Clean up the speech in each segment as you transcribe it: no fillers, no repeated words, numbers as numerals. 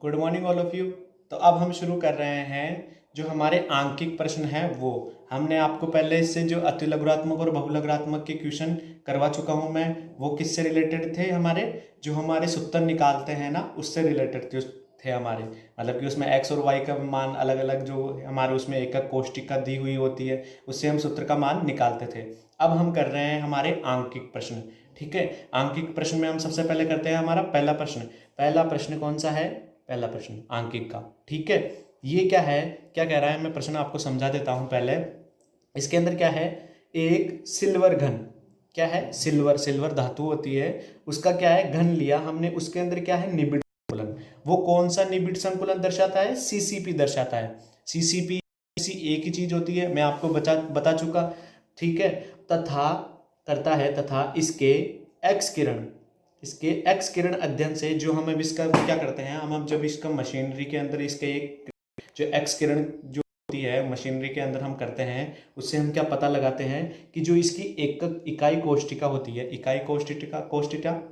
Good morning all of you. तो अब हम शुरू कर रहे हैं जो हमारे आंकिक प्रश्न हैं वो। हमने आपको पहले इससे जो अतिलघुरात्मक और बहुलघुरात्मक के क्वेश्चन करवा चुका हूं मैं। वो किससे रिलेटेड थे? हमारे जो हमारे सूत्र निकालते हैं ना, उससे रिलेटेड थे हमारे। मतलब कि उसमें एक्स और वाई का मान अलग अलग, जो हमारे उसमें एकक कोष्टिका दी हुई होती है, उससे हम सूत्र का मान निकालते थे। अब हम कर रहे हैं हमारे आंकिक प्रश्न। ठीक है, आंकिक प्रश्न में हम सबसे पहले करते हैं हमारा पहला प्रश्न। पहला प्रश्न कौन सा है? पहला प्रश्न आंकिक का। ठीक है, ये क्या है, क्या कह रहा है, मैं प्रश्न आपको समझा देता हूं पहले। इसके अंदर क्या है, एक सिल्वर घन, क्या है, सिल्वर, सिल्वर धातु होती है, उसका क्या है, घन लिया हमने। उसके अंदर क्या है, निबिड़ संकुलन। वो कौन सा निबिड़ संकुलन दर्शाता है? सीसीपी दर्शाता है। सीसीपी किसी एक ही चीज होती है, मैं आपको बता चुका। ठीक है, तथा करता है, तथा इसके एक्स किरण, इसके एक्स किरण अध्ययन से जो हम अब इसका क्या करते हैं, हम अब जब इसका मशीनरी के अंदर इसके एक जो एक्स किरण जो होती है मशीनरी के अंदर हम करते हैं, उससे हम क्या पता लगाते हैं कि जो इसकी एकक इकाई कोष्टिका होती है, इकाई कोष्टिका, कोष्टिका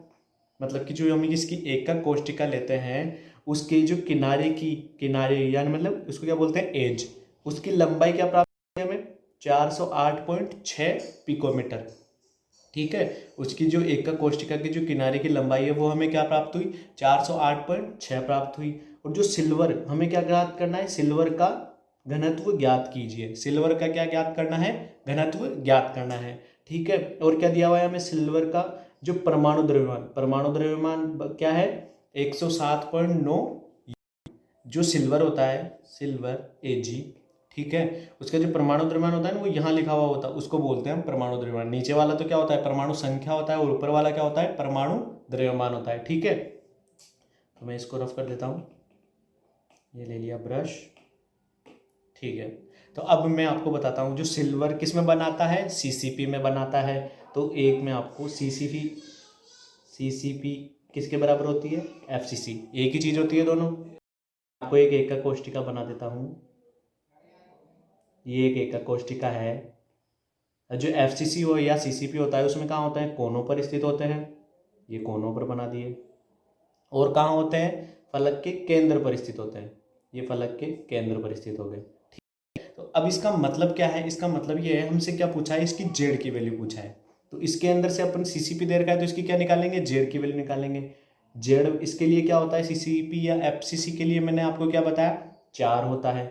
मतलब कि जो हम इसकी एकक कोष्टिका लेते हैं, उसके जो किनारे की, किनारे यानी मतलब उसको क्या बोलते हैं, एज, उसकी लंबाई क्या प्राप्त हुई हमें? 408.6 पिकोमीटर। ठीक है, उसकी जो एकक कोष्टिका की जो किनारे की लंबाई है वो हमें क्या प्राप्त हुई? 408.6 प्राप्त हुई। और जो सिल्वर, हमें क्या ज्ञात करना है? सिल्वर का घनत्व ज्ञात कीजिए। सिल्वर का क्या ज्ञात करना है? घनत्व ज्ञात करना है। ठीक है, और क्या दिया हुआ है हमें? सिल्वर का जो परमाणु द्रव्यमान, परमाणु द्रव्यमान क्या है? 107.9। जो सिल्वर होता है, सिल्वर Ag, ठीक है, उसका जो परमाणु द्रव्यमान होता है ना, वो यहाँ लिखा हुआ होता है, उसको बोलते हैं हम परमाणु द्रव्यमान। नीचे वाला तो क्या होता है? परमाणु संख्या होता है, और ऊपर वाला क्या होता है? परमाणु द्रव्यमान होता है। ठीक है, तो मैं इसको रफ कर देता हूँ, ये ले लिया ब्रश। ठीक है, तो अब मैं आपको बताता हूँ जो सिल्वर किस में बनाता है, सीसीपी में बनाता है। तो एक में आपको सीसीपी, सीसीपी किसके बराबर होती है? एफसीसी, एक ही चीज होती है दोनों। आपको एक एकक कोष्टिका बना देता हूँ, ये एक एकक कोष्टिका है। जो एफसीसी हो या सीसीपी होता है, उसमें कहाँ होता है? कोनों पर स्थित होते हैं, ये कोनों पर बना दिए। और कहाँ होते हैं? फलक के केंद्र पर स्थित होते हैं, ये फलक के केंद्र पर स्थित हो गए। तो अब इसका मतलब क्या है? इसका मतलब ये है, हमसे क्या पूछा है, इसकी जेड की वैल्यू पूछा है। तो इसके अंदर से अपन सीसीपी दे रखा है, तो इसकी क्या निकालेंगे? जेड की वैल्यू निकालेंगे। जेड इसके लिए क्या होता है? सीसीपी या एफसीसी के लिए मैंने आपको क्या बताया? 4 होता है।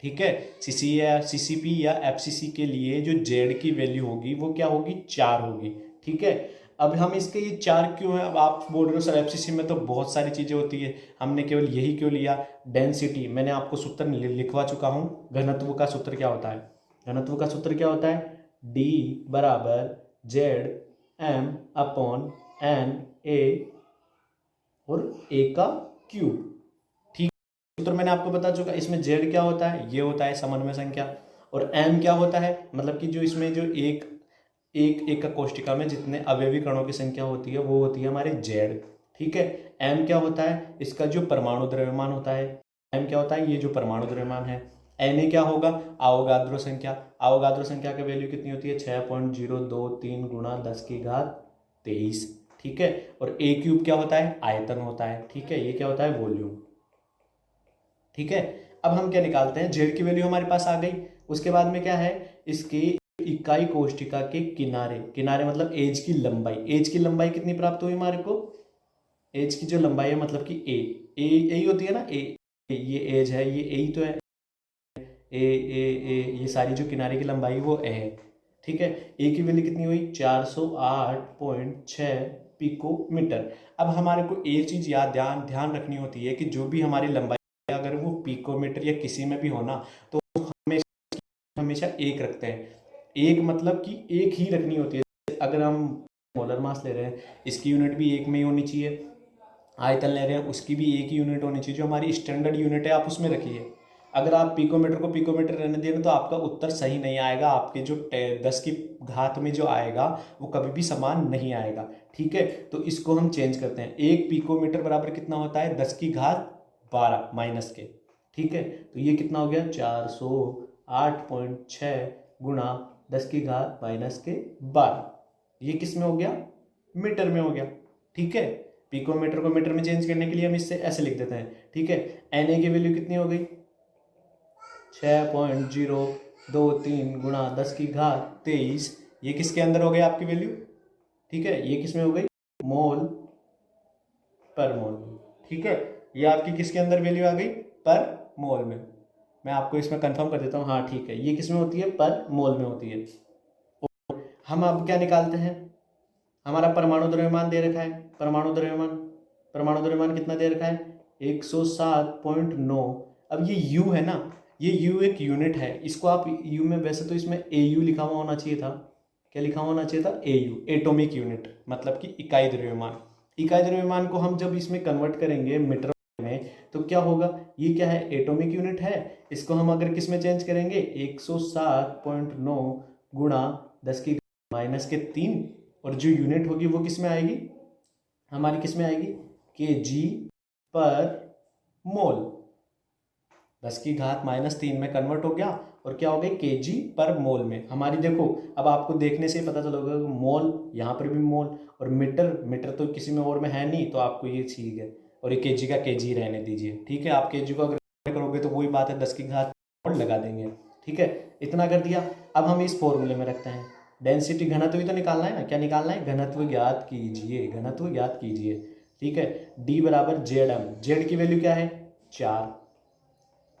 ठीक है, सीसीपी या एफसीसी के लिए जो जेड की वैल्यू होगी वो क्या होगी? 4 होगी। ठीक है, अब हम इसके ये 4 क्यों है? अब आप बोल रहे हो सर एफसीसी में तो बहुत सारी चीजें होती है, हमने केवल यही क्यों लिया? डेंसिटी, मैंने आपको सूत्र लिखवा चुका हूँ। घनत्व का सूत्र क्या होता है? घनत्व का सूत्र क्या होता है? D बराबर ZM अपॉन NA और A का क्यूब। सूत्र मैंने आपको बता चुका। इसमें जेड क्या होता है? ये होता है समन्वय संख्या। और एम क्या होता है? मतलब कि जो इसमें जो एक कोष्टिका में जितने अवयवी कणों की संख्या होती है वो होती है हमारे जेड। ठीक है, एम क्या होता है? इसका जो परमाणु द्रव्यमान होता है। एम क्या होता है? ये जो परमाणु द्रव्यमान है। एन ए क्या होगा? अवोगाद्रो संख्या। अवोगाद्रो संख्या की वैल्यू कितनी होती है? 6.023 गुणा 10⁻23। ठीक है, और ए क्यूब क्या होता है? आयतन होता है। ठीक है, ये क्या होता है? वॉल्यूम। ठीक है, अब हम क्या निकालते हैं? जेड की वैल्यू हमारे पास आ गई। उसके बाद में क्या है? इसकी इकाई कोष्टिका के किनारे, किनारे मतलब एज की लंबाई, एज की लंबाई कितनी प्राप्त हुई हमारे को? एज की जो लंबाई है मतलब कि ए ही होती है ना, ये एज है, ये ए ही तो है। ए ये सारी जो किनारे की लंबाई वो ए है। ठीक है, ए की वैल्यू कितनी हुई? 408.6 पिकोमीटर। अब हमारे को एक चीज याद ध्यान रखनी होती है कि जो भी हमारी लंबाई, अगर वो पिकोमीटर या किसी में भी होना, तो हमेशा एक रखते हैं। एक मतलब कि एक ही रखनी होती है। अगर हम मोलर मास ले रहे हैं, इसकी यूनिट भी एक में ही होनी चाहिए। आयतन ले रहे हैं, उसकी भी एक ही यूनिट होनी चाहिए। जो हमारी स्टैंडर्ड यूनिट है आप उसमें रखिए। अगर आप पिकोमीटर को पिकोमीटर रहने देंगे तो आपका उत्तर सही नहीं आएगा। आपके जो 10 की घात में जो आएगा वो कभी भी समान नहीं आएगा। ठीक है, तो इसको हम चेंज करते हैं। 1 पिकोमीटर बराबर कितना होता है? 10 की घात 12 माइनस के। ठीक है, तो ये कितना हो गया? 408.6 गुणा 10 की घात -12। ये किस में हो गया? मीटर में हो गया। ठीक है, पिकोमीटर को मीटर में चेंज करने के लिए हम इससे ऐसे लिख देते हैं, ठीक है। Na की वैल्यू कितनी हो गई 6.023 गुणा 10 की घात 23, ये किसके अंदर हो गई आपकी वैल्यू, ठीक है। ये किस में हो गई मोल पर मोल, ठीक है। ये आपकी किसके अंदर वैल्यू आ गई पर मोल में। मैं आपको इसमें कंफर्म कर देता हूँ, हाँ ठीक है, ये किस में होती है पर मोल में होती है। हम अब क्या निकालते हैं, हमारा परमाणु द्रव्यमान दे रखा है, परमाणु द्रव्यमान कितना दे रखा है 107.9। अब ये U है ना, ये U एक यूनिट है, इसको आप U में, वैसे तो इसमें AU लिखा हुआ होना चाहिए था, क्या लिखा हुआ होना चाहिए था AU, एटॉमिक यूनिट, मतलब कि इकाई द्रव्यमान। इकाई द्रव्यमान को हम जब इसमें कन्वर्ट करेंगे मीटर में तो क्या होगा, ये क्या है एटॉमिक यूनिट है, इसको हम अगर किस में चेंज करेंगे 107.9 गुणा 10 की माइनस के 3, और जो यूनिट होगी वो किस में आएगी, हमारी किस में आएगी kg पर मोल, 10 की घात माइनस 3 में कन्वर्ट हो गया और क्या हो गई kg पर मोल में हमारी। देखो अब आपको देखने से पता चलोगे मोल, यहाँ पर भी मोल, और मीटर तो किसी में और में है नहीं, तो आपको ये ठीक है, और ये kg का kg रहने दीजिए, ठीक है। आप kg को अगर करोगे तो वही बात है 10 की घात और लगा देंगे, ठीक है। इतना कर दिया, अब हम इस फॉर्मूले में रखते हैं डेंसिटी, घनत्व ही तो निकालना है ना, क्या निकालना है घनत्व ज्ञात कीजिए, घनत्व ज्ञात कीजिए, ठीक है। D बराबर ZM, Z की वैल्यू क्या है 4,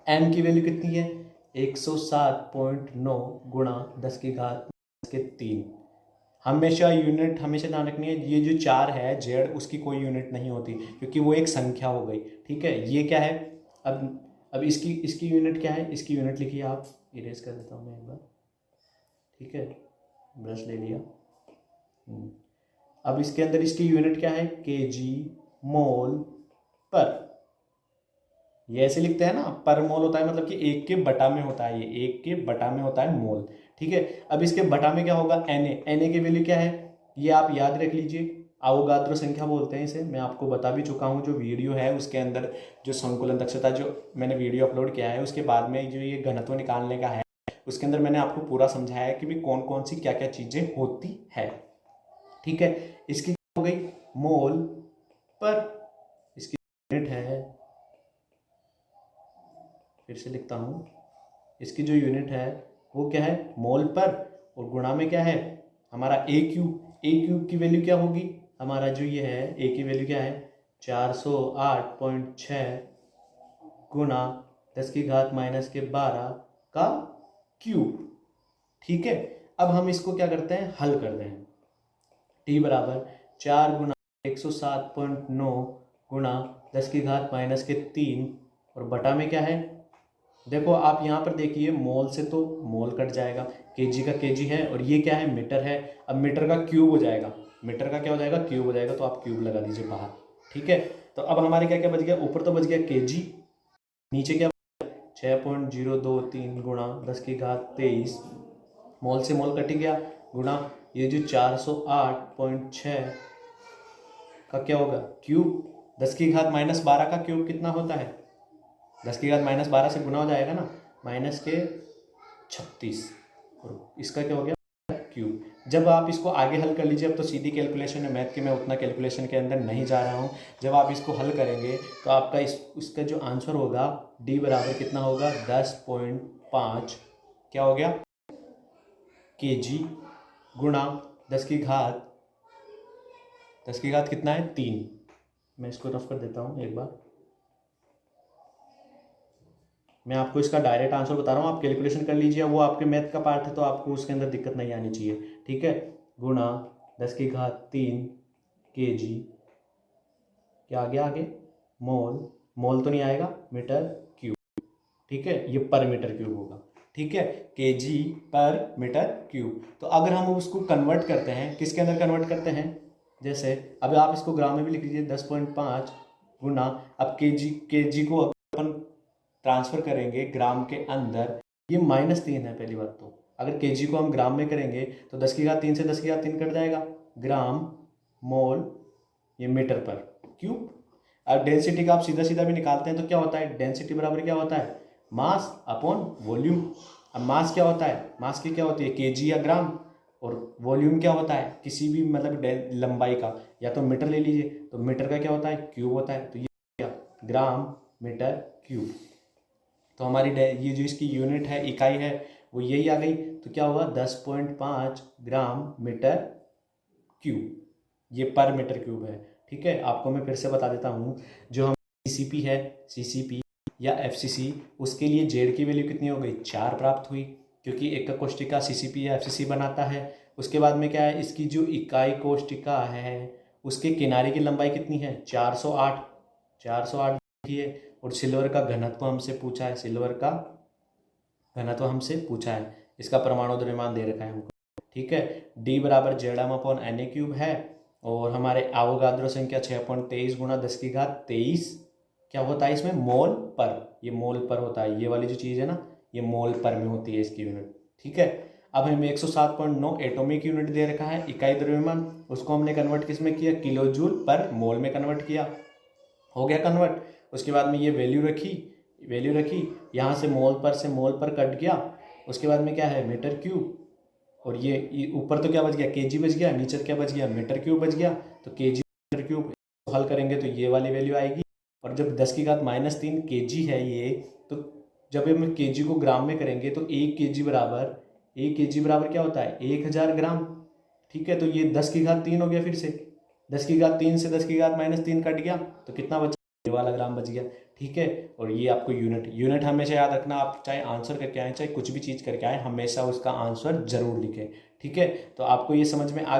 M की वैल्यू कितनी है 107.9 गुणा 10 की घात के 3। हमेशा यूनिट हमेशा ध्यान रखनी है, ये जो 4 है Z उसकी कोई यूनिट नहीं होती क्योंकि वो एक संख्या हो गई, ठीक है। ये क्या है, अब इसकी यूनिट क्या है, इसकी यूनिट लिखिए आप, इरेज कर देता हूँ मैं एक बार, ठीक है, ब्रश ले लिया। अब इसके अंदर इसकी यूनिट क्या है kg मोल पर, ये ऐसे लिखते हैं ना, पर मोल होता है मतलब कि 1 के बटा में होता है, ये 1 के बटा में होता है मोल, ठीक है। अब इसके बटा में क्या होगा Na की वैल्यू क्या है, ये आप याद रख लीजिए, अवोगाद्रो संख्या बोलते हैं इसे, मैं आपको बता भी चुका हूँ, जो वीडियो है उसके अंदर जो संकुलन दक्षता जो मैंने वीडियो अपलोड किया है उसके बाद में जो ये घनत्व निकालने का है उसके अंदर मैंने आपको पूरा समझाया है कि भी कौन कौन सी क्या क्या चीजें होती है, ठीक है। इसकी हो गई मोल पर, इसकी यूनिट है, फिर से लिखता हूं, इसकी जो यूनिट है वो क्या है मोल पर, और गुणा में क्या है हमारा a क्यूब की वैल्यू क्या होगी, हमारा जो ये है a की वैल्यू क्या है 408.6 गुणा 10 की घात माइनस के 12 का क्यूब, ठीक है। अब हम इसको क्या करते हैं हल करते हैं, t बराबर 4 गुणा 107.9 गुणा 10 की घात माइनस के 3, और बटा में क्या है, देखो आप यहाँ पर देखिए मोल से तो मोल कट जाएगा, kg का kg है, और ये क्या है मीटर है, अब मीटर का क्यूब हो जाएगा, मीटर का क्या हो जाएगा क्यूब हो जाएगा, तो आप क्यूब लगा दीजिए बाहर, ठीक है। तो अब हमारे क्या क्या बच गया, ऊपर तो बच गया kg, नीचे क्या 6.023 गुणा 10 की घात 23, मोल से मोल कट गया, गुणा ये जो 408.6 का क्या होगा क्यूब, 10 की घात माइनस 12 का क्यूब कितना होता है, 10 की घात माइनस 12 से गुना हो जाएगा ना, माइनस के 36, और इसका क्या हो गया क्यूब। जब आप इसको आगे हल कर लीजिए, अब तो सीधी कैलकुलेशन है मैथ की, मैं उतना कैलकुलेशन के अंदर नहीं जा रहा हूँ। जब आप इसको हल करेंगे तो आपका इसका जो आंसर होगा D बराबर कितना होगा 10.5 क्या हो गया kg गुणा 10 की घात कितना है 3, मैं इसको रफ कर देता हूँ एक बार, मैं आपको इसका डायरेक्ट आंसर बता रहा हूँ, आप कैलकुलेशन कर लीजिए, वो आपके मैथ का पार्ट है तो आपको उसके अंदर दिक्कत नहीं आनी चाहिए, ठीक है। गुणा 10 की घात 3 kg, क्या आ गया आगे मोल तो नहीं आएगा मीटर क्यूब, ठीक है, ये पर मीटर क्यूब होगा, ठीक है, kg पर मीटर क्यूब। तो अगर हम उसको कन्वर्ट करते हैं, किसके अंदर कन्वर्ट करते हैं, जैसे अब आप इसको ग्राम में भी लिख लीजिए 10.5 गुना, अब kg को अपन ट्रांसफर करेंगे ग्राम के अंदर, ये -3 है पहली बात, तो अगर kg को हम ग्राम में करेंगे तो 10 की घात 3 से 10 की घात 3 कट जाएगा, ग्राम मोल ये मीटर पर क्यूब। अब डेंसिटी का आप सीधा सीधा भी निकालते हैं तो क्या होता है, डेंसिटी बराबर क्या होता है मास अपॉन वॉल्यूम। अब मास क्या होता है, मास की क्या होती है kg या ग्राम, और वॉल्यूम क्या होता है किसी भी मतलब लंबाई का, या तो मीटर ले लीजिए, तो मीटर का क्या होता है क्यूब होता है, तो ये क्या ग्राम मीटर क्यूब। तो हमारी ये जो इसकी यूनिट है इकाई है वो यही आ गई। तो क्या होगा 10.5 ग्राम मीटर क्यूब, ये पर मीटर क्यूब है। ठीक है, आपको मैं फिर से बता देता हूँ, जो हम सीसीपी है, सीसीपी या एफसीसी, उसके लिए जेड की वैल्यू कितनी हो गई 4 प्राप्त हुई, क्योंकि एक कोष्टिका सीसीपी या एफसीसी बनाता है। उसके बाद में क्या है, इसकी जो इकाई कोष्टिका है उसके किनारे की लंबाई कितनी है 408, 408 है। और सिल्वर का घनत्व हमसे पूछा है, सिल्वर का घनत्व हमसे पूछा है, इसका परमाणु द्रव्यमान दे रखा है हमको। ठीक है, डी बराबर ZM/Na³ है, और हमारे एवोगाद्रो संख्या 6.23 गुणा 10⁻23 क्या होता है इसमें मोल पर, ये मोल पर होता है, ये वाली जो चीज़ है ना ये मोल पर में होती है इसकी यूनिट। ठीक है, अब हमें 107.9 एटॉमिक यूनिट दे रखा है इकाई द्रव्यमान, उसको हमने कन्वर्ट किस में किया किलोजूल पर मोल में कन्वर्ट किया, हो गया कन्वर्ट। उसके बाद में ये वैल्यू रखी यहाँ से मोल पर कट गया। उसके बाद में क्या है मीटर क्यूब, और ये ऊपर तो क्या बच गया केजी बच गया, नीचे क्या बच गया मीटर क्यूब बच गया। तो केजी मीटर क्यूब हल करेंगे तो ये वाली वैल्यू आएगी। और जब 10⁻³ केजी है ये, तो जब हम केजी को ग्राम में करेंगे तो 1 केजी बराबर क्या होता है 1000 ग्राम। ठीक है, तो ये 10⁻³ हो गया, फिर से 10⁻³ से 10⁻³ कट गया तो कितना बचा ये वाला ग्राम बच गया। ठीक है, और ये आपको यूनिट हमेशा याद रखना, आप चाहे आंसर करके आए चाहे कुछ भी चीज़ करके आए, हमेशा उसका आंसर जरूर लिखें। ठीक है, तो आपको ये समझ में आ गया।